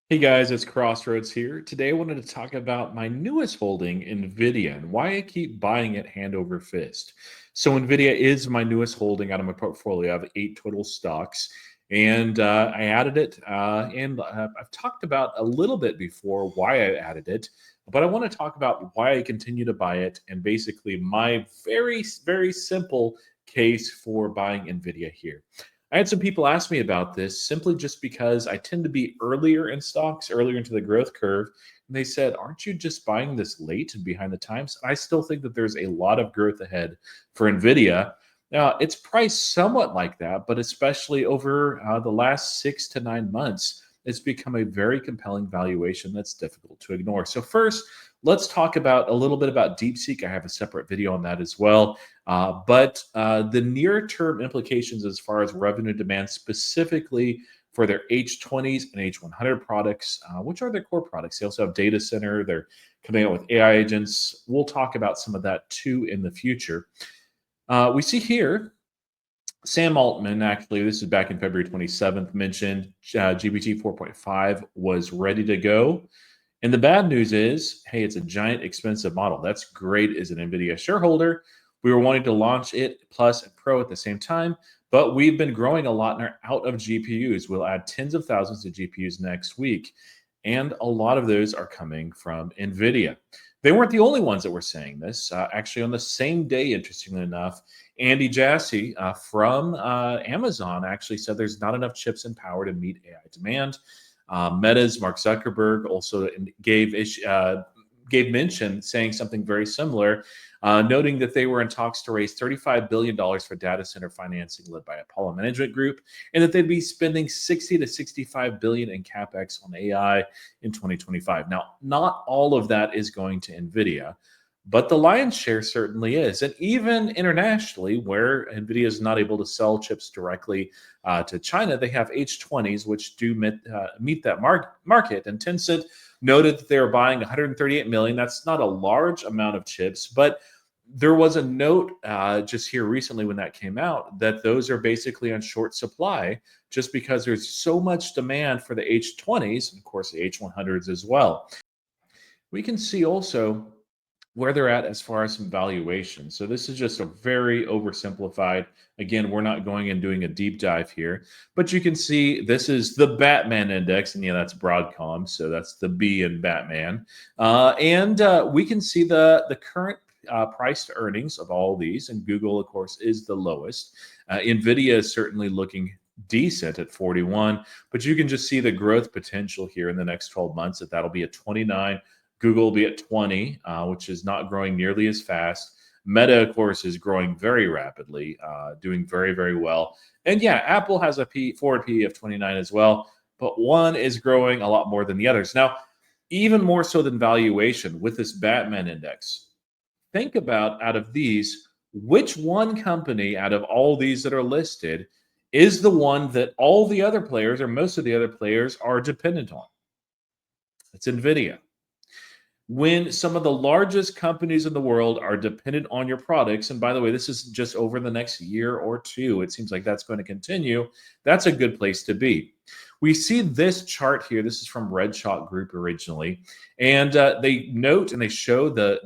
Hey guys, it's Crossroads here. Today I wanted to talk about my newest holding, Nvidia, and why I keep buying it hand over fist. So, Nvidia is my newest holding out of my portfolio. I have 8 total stocks, and I added it. I've talked about a little bit before why I added it, but I want to talk about why I continue to buy it and basically my very, very simple case for buying Nvidia here. I had some people ask me about this simply just because I tend to be earlier in stocks, earlier into the growth curve. And they said, aren't you just buying this late and behind the times? I still think that there's a lot of growth ahead for NVIDIA. Now, it's priced somewhat like that, but especially over the last 6 to 9 months, it's become a very compelling valuation that's difficult to ignore. So, first, let's talk about a little bit about DeepSeek. I have a separate video on that as well. But the near term implications as far as revenue demand, specifically for their H20s and H100 products, which are their core products. They also have data center. They're coming out with AI agents. We'll talk about some of that too in the future. We see here Sam Altman, actually, this is back in February 27th, mentioned GPT 4.5 was ready to go. And the bad news is, hey, it's a giant expensive model. That's great as an NVIDIA shareholder. We were wanting to launch it Plus and Pro at the same time, but we've been growing a lot and are out of GPUs. We'll add tens of thousands of GPUs next week. And a lot of those are coming from NVIDIA. They weren't the only ones that were saying this. Actually, on the same day, interestingly enough, Andy Jassy from Amazon actually said there's not enough chips and power to meet AI demand. Meta's Mark Zuckerberg also gave mention saying something very similar, noting that they were in talks to raise $35 billion for data center financing led by Apollo Management Group, and that they'd be spending 60 to 65 billion in capex on AI in 2025. Now, not all of that is going to Nvidia, but the lion's share certainly is. And even internationally, where NVIDIA is not able to sell chips directly to China, they have H20s, which do meet that market. And Tencent noted that they were buying 138 million. That's not a large amount of chips, but there was a note just here recently when that came out that those are basically on short supply just because there's so much demand for the H20s, and of course the H100s as well. We can see also where they're at as far as some valuation. So this is just a very oversimplified. Again, we're not going and doing a deep dive here, but you can see this is the Batman index, and yeah, that's Broadcom, so that's the B in Batman. And we can see the current price to earnings of all these, and Google, of course, is the lowest. Nvidia is certainly looking decent at 41, but you can just see the growth potential here in the next 12 months that'll be at 29. Google will be at 20, which is not growing nearly as fast. Meta, of course, is growing very rapidly, doing very, very well. And yeah, Apple has a forward PE of 29 as well, but one is growing a lot more than the others. Now, even more so than valuation with this Batman index, think about out of these, which one company out of all these that are listed is the one that all the other players or most of the other players are dependent on? It's NVIDIA. When some of the largest companies in the world are dependent on your products, and by the way, this is just over the next year or two, it seems like that's going to continue. That's a good place to be. We see this chart here. This is from Red Chalk Group originally, and they note and they show the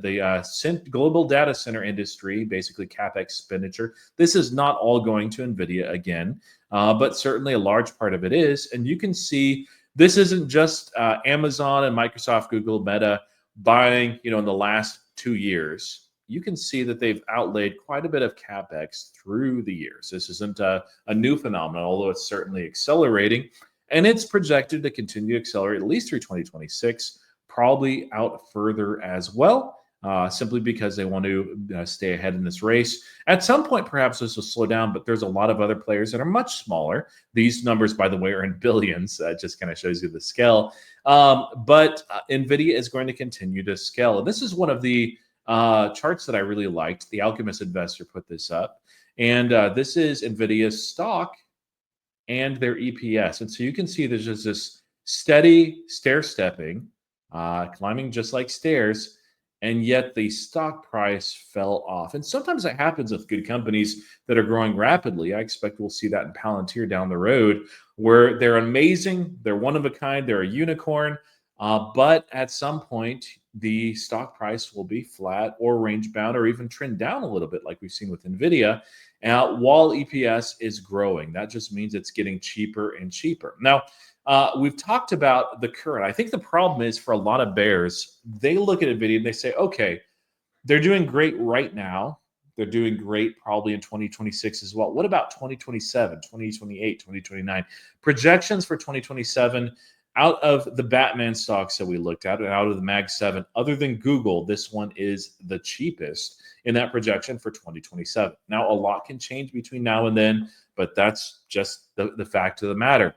global data center industry, basically capex expenditure. This is not all going to Nvidia again, but certainly a large part of it is. And you can see this isn't just Amazon and Microsoft, Google, Meta buying, in the last 2 years. You can see that they've outlaid quite a bit of capex through the years. This isn't a new phenomenon, although it's certainly accelerating, and it's projected to continue to accelerate at least through 2026, probably out further as well. Simply because they want to stay ahead in this race. At some point, perhaps this will slow down, but there's a lot of other players that are much smaller. These numbers, by the way, are in billions. That just kind of shows you the scale. But NVIDIA is going to continue to scale. And this is one of the charts that I really liked. The Alchemist Investor put this up. And this is NVIDIA's stock and their EPS. And so you can see there's just this steady stair-stepping, climbing just like stairs. and yet the stock price fell off. And sometimes that happens with good companies that are growing rapidly. I expect we'll see that in Palantir down the road, where they're amazing, they're one of a kind, they're a unicorn, but at some point, the stock price will be flat or range bound or even trend down a little bit, like we've seen with Nvidia. While EPS is growing, that just means it's getting cheaper and cheaper. Now, we've talked about the current. I think the problem is for a lot of bears, they look at Nvidia and they say, okay, they're doing great right now. They're doing great probably in 2026 as well. What about 2027, 2028, 2029? Projections for 2027 out of the Batman stocks that we looked at and out of the Mag 7, other than Google, this one is the cheapest in that projection for 2027. Now, a lot can change between now and then, but that's just the fact of the matter.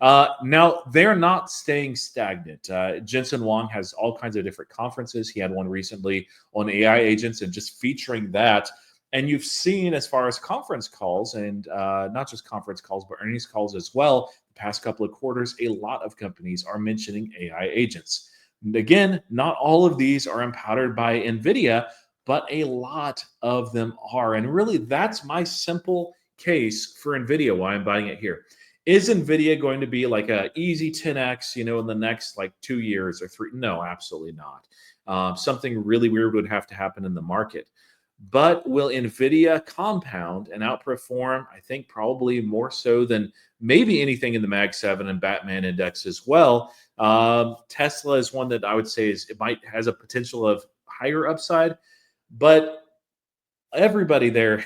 Now, they're not staying stagnant. Jensen Huang has all kinds of different conferences. He had one recently on AI agents and just featuring that. And you've seen, as far as conference calls, and not just conference calls, but earnings calls as well, the past couple of quarters, a lot of companies are mentioning AI agents. And again, not all of these are empowered by NVIDIA, but a lot of them are. And really, that's my simple case for NVIDIA, why I'm buying it here. Is Nvidia going to be like a easy 10x, in the next like 2 years or three? No, absolutely not. Something really weird would have to happen in the market. But will Nvidia compound and outperform? I think probably more so than maybe anything in the Mag 7 and Batman Index as well. Tesla is one that I would say it might has a potential of higher upside, but everybody there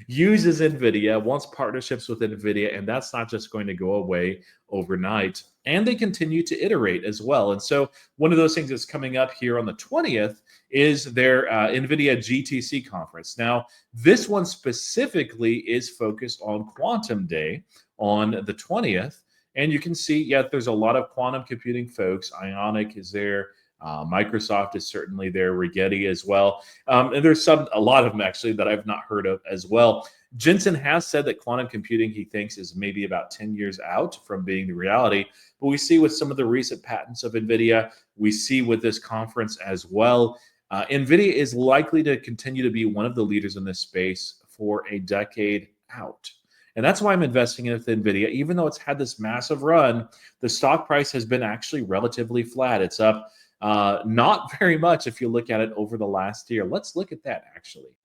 uses Nvidia, wants partnerships with Nvidia, and that's not just going to go away overnight. And they continue to iterate as well. And so one of those things that's coming up here on the 20th is their Nvidia GTC conference. Now, this one specifically is focused on Quantum Day on the 20th. And you can see, there's a lot of quantum computing folks. Ionic is there. Microsoft is certainly there, Rigetti as well. And there's a lot of them actually that I've not heard of as well. Jensen has said that quantum computing, he thinks, is maybe about 10 years out from being the reality. But we see with some of the recent patents of NVIDIA, we see with this conference as well, NVIDIA is likely to continue to be one of the leaders in this space for a decade out. And that's why I'm investing in NVIDIA. Even though it's had this massive run, the stock price has been actually relatively flat. It's up not very much if you look at it over the last year. Let's look at that actually.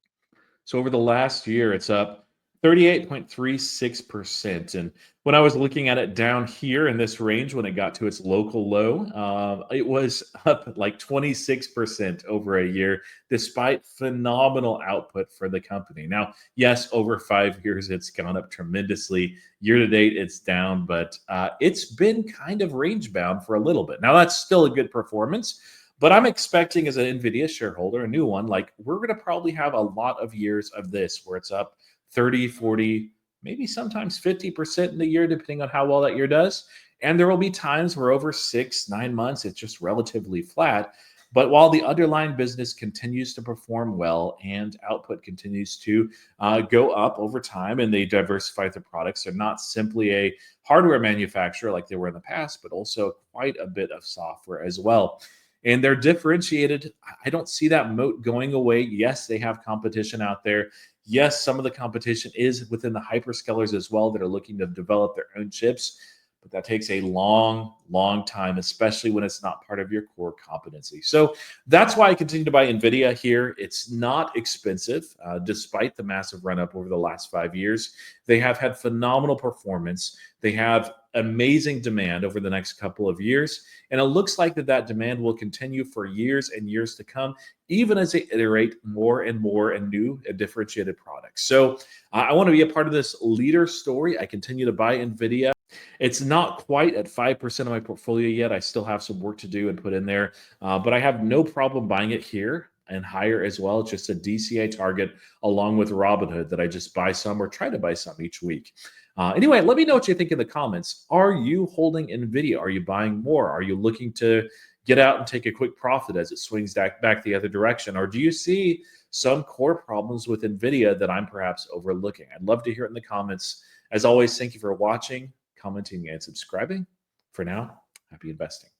So over the last year, it's up 38.36%. And when I was looking at it down here in this range, when it got to its local low, it was up like 26% over a year, despite phenomenal output for the company. Now, yes, over 5 years, it's gone up tremendously. Year to date, it's down, but it's been kind of range bound for a little bit. Now, that's still a good performance. But I'm expecting as an NVIDIA shareholder, a new one, like we're going to probably have a lot of years of this where it's up 30, 40, maybe sometimes 50% in the year, depending on how well that year does. And there will be times where over 6, 9 months, it's just relatively flat. But while the underlying business continues to perform well and output continues to go up over time and they diversify their products, they're not simply a hardware manufacturer like they were in the past, but also quite a bit of software as well. And they're differentiated. I don't see that moat going away. Yes, they have competition out there. Yes, some of the competition is within the hyperscalers as well that are looking to develop their own chips. But that takes a long, long time, especially when it's not part of your core competency. So that's why I continue to buy NVIDIA here. It's not expensive, despite the massive run up over the last 5 years. They have had phenomenal performance. They have amazing demand over the next couple of years. And it looks like that demand will continue for years and years to come, even as they iterate more and more and new and differentiated products. So I want to be a part of this leader story. I continue to buy NVIDIA. It's not quite at 5% of my portfolio yet. I still have some work to do and put in there, but I have no problem buying it here and higher as well. It's just a DCA target along with Robinhood that I just buy some or try to buy some each week. Anyway, let me know what you think in the comments. Are you holding NVIDIA? Are you buying more? Are you looking to get out and take a quick profit as it swings back the other direction? Or do you see some core problems with NVIDIA that I'm perhaps overlooking? I'd love to hear it in the comments. As always, thank you for watching, commenting, and subscribing. For now, happy investing.